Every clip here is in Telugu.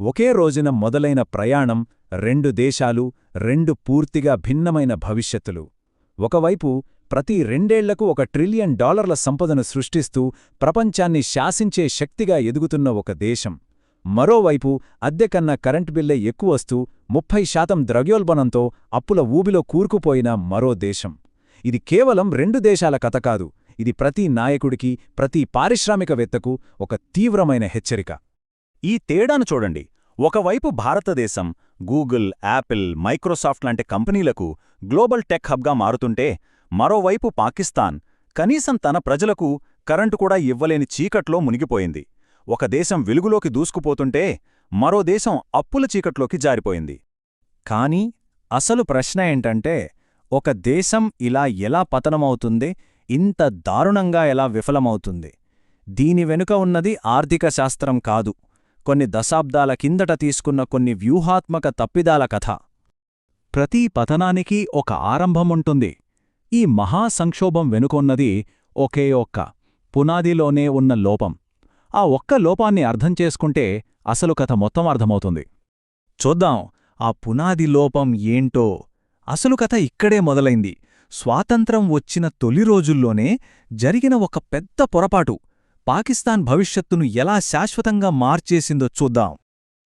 ఒకే రోజున మొదలైన ప్రయాణం, రెండు దేశాలు, రెండు పూర్తిగా భిన్నమైన భవిష్యత్తులు. ఒకవైపు ప్రతి రెండేళ్లకు $1 ట్రిలియన్ సంపదను సృష్టిస్తూ ప్రపంచాన్ని శాసించే శక్తిగా ఎదుగుతున్న ఒక దేశం. మరోవైపు అద్దెకన్నా కరెంటు బిల్లే ఎక్కువస్తూ 30% ద్రవ్యోల్బణంతో అప్పుల ఊబిలో కూరుకుపోయిన మరో దేశం. ఇది కేవలం రెండు దేశాల కథ కాదు, ఇది ప్రతి నాయకుడికి, ప్రతి పారిశ్రామికవేత్తకు ఒక తీవ్రమైన హెచ్చరిక. ఈ తేడాను చూడండి. ఒకవైపు భారతదేశం గూగుల్, యాపిల్, మైక్రోసాఫ్ట్ లాంటి కంపెనీలకు గ్లోబల్ టెక్ హబ్గా మారుతుంటే, మరోవైపు పాకిస్తాన్ కనీసం తన ప్రజలకు కరెంటు కూడా ఇవ్వలేని చీకట్లో మునిగిపోయింది. ఒక దేశం వెలుగులోకి దూసుకుపోతుంటే మరో దేశం అప్పుల చీకట్లోకి జారిపోయింది. కానీ అసలు ప్రశ్న ఏంటంటే, ఒక దేశం ఇలా ఎలా పతనమవుతుంది, ఇంత దారుణంగా ఎలా విఫలమవుతుంది? దీని వెనుక ఉన్నది ఆర్థిక శాస్త్రం కాదు, కొన్ని దశాబ్దాల కిందట తీసుకున్న కొన్ని వ్యూహాత్మక తప్పిదాల కథ. ప్రతి పతనానికి ఒక ఆరంభముంటుంది. ఈ మహాసంక్షోభం వెనుకొన్నది ఒకే ఒక్క పునాదిలోనే ఉన్న లోపం. ఆ ఒక్క లోపాన్ని అర్థం చేసుకుంటే అసలు కథ మొత్తం అర్థమవుతుంది. చూద్దాం ఆ పునాది లోపం ఏంటో. అసలు కథ ఇక్కడే మొదలైంది. స్వాతంత్రం వచ్చిన తొలి రోజుల్లోనే జరిగిన ఒక పెద్ద పొరపాటు పాకిస్తాన్ భవిష్యత్తును ఎలా శాశ్వతంగా మార్చేసిందో చూద్దాం.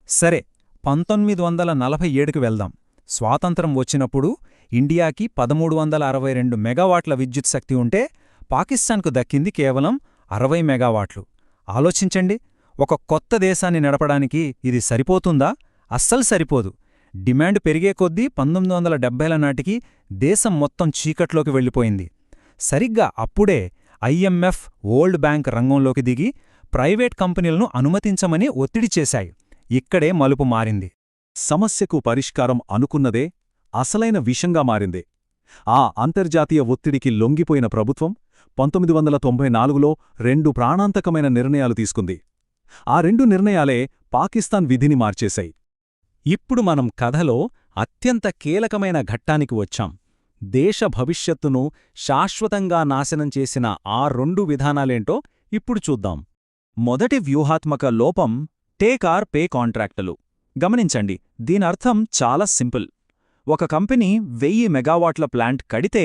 సరే, 1947కి వెళ్దాం. స్వాతంత్రం వచ్చినప్పుడు ఇండియాకి 1362 మెగావాట్ల విద్యుత్ శక్తి ఉంటే పాకిస్తాన్కు దక్కింది కేవలం 60 మెగావాట్లు. ఆలోచించండి, ఒక కొత్త దేశాన్ని నడపడానికి ఇది సరిపోతుందా? అస్సలు సరిపోదు. డిమాండ్ పెరిగే కొద్దీ 1970ల నాటికి దేశం మొత్తం చీకట్లోకి వెళ్ళిపోయింది. సరిగ్గా అప్పుడే IMF, వరల్డ్ బ్యాంక్ రంగంలోకి దిగి ప్రైవేట్ కంపెనీలను అనుమతించమని ఒత్తిడి చేశాయి. ఇక్కడే మలుపు మారింది. సమస్యకు పరిష్కారం అనుకున్నదే అసలైన విషంగా మారింది. ఆ అంతర్జాతీయ ఒత్తిడికి లొంగిపోయిన ప్రభుత్వం 1994లో 2 ప్రాణాంతకమైన నిర్ణయాలు తీసుకుంది. ఆ 2 నిర్ణయాలే పాకిస్తాన్ విధిని మార్చేశాయి. ఇప్పుడు మనం కథలో అత్యంత కీలకమైన ఘట్టానికి వచ్చాం. దేశ భవిష్యత్తును శాశ్వతంగా నాశనం చేసిన ఆ 2 విధానాలేంటో ఇప్పుడు చూద్దాం. మొదటి వ్యూహాత్మక లోపం టేక్ ఆర్ పే కాంట్రాక్టులు. గమనించండి, దీనర్థం చాలా సింపుల్. ఒక కంపెనీ 1000 మెగావాట్ల ప్లాంట్ కడితే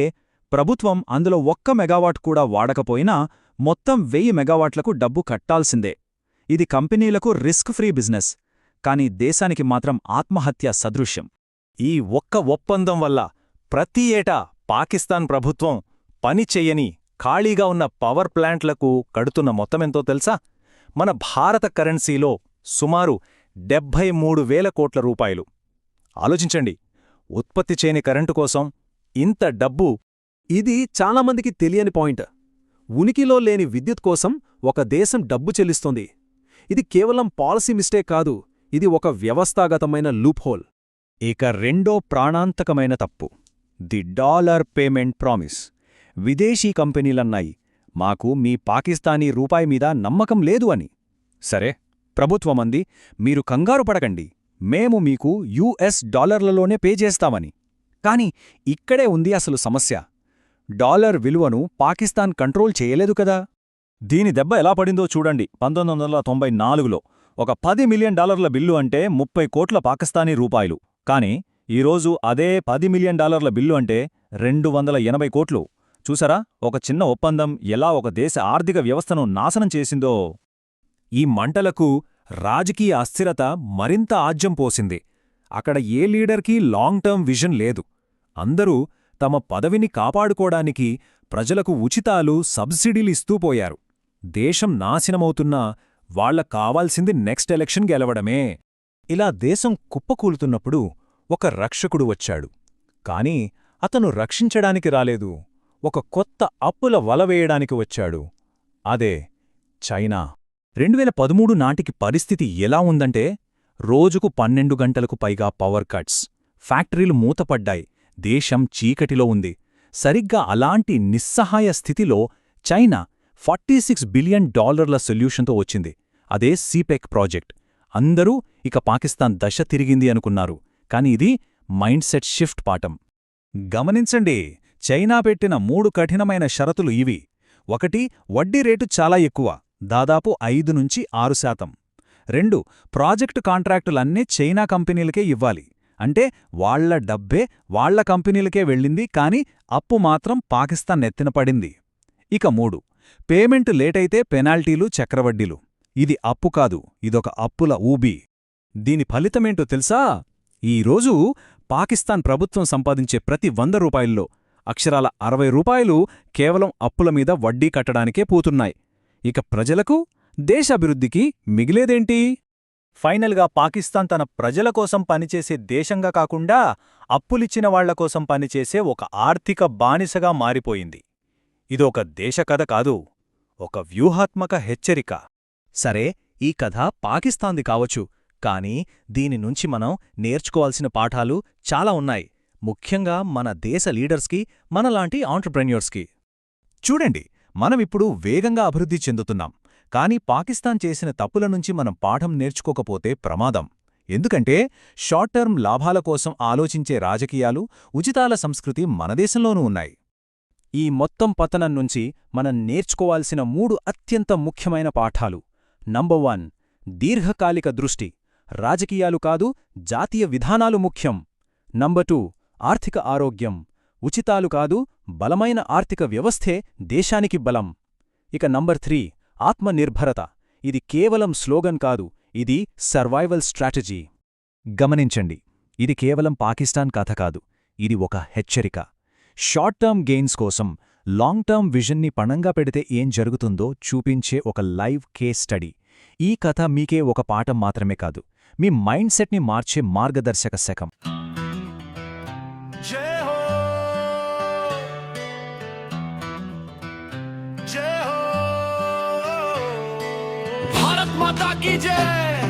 ప్రభుత్వం అందులో 1 మెగావాట్ కూడా వాడకపోయినా మొత్తం 1000 మెగావాట్లకు డబ్బు కట్టాల్సిందే. ఇది కంపెనీలకు రిస్క్ ఫ్రీ బిజినెస్, కానీ దేశానికి మాత్రం ఆత్మహత్య సదృశ్యం. ఈ ఒక్క ఒప్పందం వల్ల ప్రతి ఏటా పాకిస్తాన్ ప్రభుత్వం పని చెయ్యని ఖాళీగా ఉన్న పవర్ ప్లాంట్లకు కడుతున్న మొత్తమెంతో తెలుసా? మన భారత కరెన్సీలో సుమారు 73,000 కోట్ల రూపాయలు. ఆలోచించండి, ఉత్పత్తి చేయని కరెంటు కోసం ఇంత డబ్బు. ఇది చాలామందికి తెలియని పాయింట్. ఉనికిలో లేని విద్యుత్ కోసం ఒక దేశం డబ్బు చెల్లిస్తోంది. ఇది కేవలం పాలసీ మిస్టేక్ కాదు, ఇది ఒక వ్యవస్థాగతమైన లూప్హోల్. ఇక రెండో ప్రాణాంతకమైన తప్పు, ది డాలర్ పేమెంట్ ప్రామిస్. విదేశీ కంపెనీలన్నాయి, మాకు మీ పాకిస్తానీ రూపాయి మీద నమ్మకం లేదు అని. సరే, ప్రభుత్వమంది, మీరు కంగారు పడకండి, మేము మీకు US డాలర్లలోనే పే చేస్తామని. కాని ఇక్కడే ఉంది అసలు సమస్య. డాలర్ విలువను పాకిస్తాన్ కంట్రోల్ చేయలేదు కదా. దీని దెబ్బ ఎలా పడిందో చూడండి. 1994లో ఒక $10 మిలియన్ బిల్లు అంటే 30 కోట్ల పాకిస్తానీ రూపాయలు. కాని ఈరోజు అదే $10 మిలియన్ బిల్లు అంటే 280 కోట్లు. చూసారా, ఒక చిన్న ఒప్పందం ఎలా ఒక దేశ ఆర్థిక వ్యవస్థను నాశనం చేసిందో. ఈ మంటలకు రాజకీయ అస్థిరత మరింత ఆజ్యం పోసింది. అక్కడ ఏ లీడర్కీ లాంగ్ టర్మ్ విజన్ లేదు. అందరూ తమ పదవిని కాపాడుకోడానికి ప్రజలకు ఉచితాలు, సబ్సిడీలిస్తూ పోయారు. దేశం నాశనమవుతున్నా వాళ్లకు కావాల్సింది నెక్స్ట్ ఎలక్షన్ గెలవడమే. ఇలా దేశం కుప్పకూలుతున్నప్పుడు ఒక రక్షకుడు వచ్చాడు. కాని అతను రక్షించడానికి రాలేదు, ఒక కొత్త అప్పుల వలవేయడానికి వచ్చాడు. అదే చైనా. 2013 నాటికి పరిస్థితి ఎలా ఉందంటే, రోజుకు 12 గంటలకు పైగా పవర్ కట్స్, ఫ్యాక్టరీలు మూతపడ్డాయి, దేశం చీకటిలో ఉంది. సరిగ్గా అలాంటి నిస్సహాయ స్థితిలో చైనా $46 బిలియన్ సొల్యూషన్తో వచ్చింది. అదే సిపెక్ ప్రాజెక్ట్. అందరూ ఇక పాకిస్తాన్ దశ తిరిగింది అనుకున్నారు. కాని ఇది మైండ్ సెట్ షిఫ్ట్ పాఠం. గమనించండి, చైనా పెట్టిన 3 కఠినమైన షరతులు ఇవి. 1, వడ్డీ రేటు చాలా ఎక్కువ, దాదాపు 5 నుంచి 6%. 2 ప్రాజెక్టు కాంట్రాక్టులన్నీ చైనా కంపెనీలకే ఇవ్వాలి. అంటే వాళ్ల డబ్బే వాళ్ల కంపెనీలకే వెళ్ళింది, కాని అప్పు మాత్రం పాకిస్తాన్ నెత్తిన పడింది. ఇక 3 పేమెంట్ లేటైతే పెనాల్టీలు, చక్రవడ్డీలు. ఇది అప్పు కాదు, ఇదొక అప్పుల ఊబి. దీని ఫలితమేంటో తెలుసా? ఈరోజు పాకిస్తాన్ ప్రభుత్వం సంపాదించే ప్రతి 100 రూపాయల్లో అక్షరాల 60 రూపాయలు కేవలం అప్పుల మీద వడ్డీ కట్టడానికే పోతున్నాయి. ఇక ప్రజలకు, దేశాభివృద్ధికి మిగిలేదేంటి? ఫైనల్గా పాకిస్తాన్ తన ప్రజల కోసం పనిచేసే దేశంగా కాకుండా అప్పులిచ్చిన వాళ్లకోసం పనిచేసే ఒక ఆర్థిక బానిసగా మారిపోయింది. ఇదొక దేశకథ కాదు, ఒక వ్యూహాత్మక హెచ్చరిక. సరే, ఈ కథ పాకిస్తాన్ది కావచ్చు, కానీ దీని నుంచి మనం నేర్చుకోవాల్సిన పాఠాలు చాలా ఉన్నాయి, ముఖ్యంగా మన దేశ లీడర్స్కి, మనలాంటి ఆంట్రప్రెన్యూర్స్కి. చూడండి, మనమిప్పుడు వేగంగా అభివృద్ధి చెందుతున్నాం, కానీ పాకిస్తాన్ చేసిన తప్పుల నుంచి మనం పాఠం నేర్చుకోకపోతే ప్రమాదం. ఎందుకంటే షార్ట్ టర్మ్ లాభాల కోసం ఆలోచించే రాజకీయాలు, ఉచితాల సంస్కృతి మన దేశంలోనూ ఉన్నాయి. ఈ మొత్తం పతనం నుంచి మనం నేర్చుకోవాల్సిన 3 అత్యంత ముఖ్యమైన పాఠాలు. నంబర్ 1, దీర్ఘకాలిక దృష్టి. రాజకీయాలు కాదు, జాతీయ విధానాలు ముఖ్యం. నంబర్ 2, ఆర్థిక ఆరోగ్యం. ఉచితాలు కాదు, బలమైన ఆర్థిక వ్యవస్థే దేశానికి బలం. ఇక నంబర్ 3, ఆత్మనిర్భరత. ఇది కేవలం స్లోగన్ కాదు, ఇది సర్వైవల్ స్ట్రాటజీ. గమనించండి, ఇది కేవలం పాకిస్తాన్ కథ కాదు, ఇది ఒక హెచ్చరిక. షార్ట్ టర్మ్ గెయిన్స్ కోసం లాంగ్ టర్మ్ విజన్ని పణంగా పెడితే ఏం జరుగుతుందో చూపించే ఒక లైవ్ కేస్ స్టడీ. ఈ కథ మీకే ఒక పాఠం మాత్రమే కాదు, మీ మైండ్ సెట్ని మార్చే మార్గదర్శక శకం. जय हो जय हो भारत माता की जय।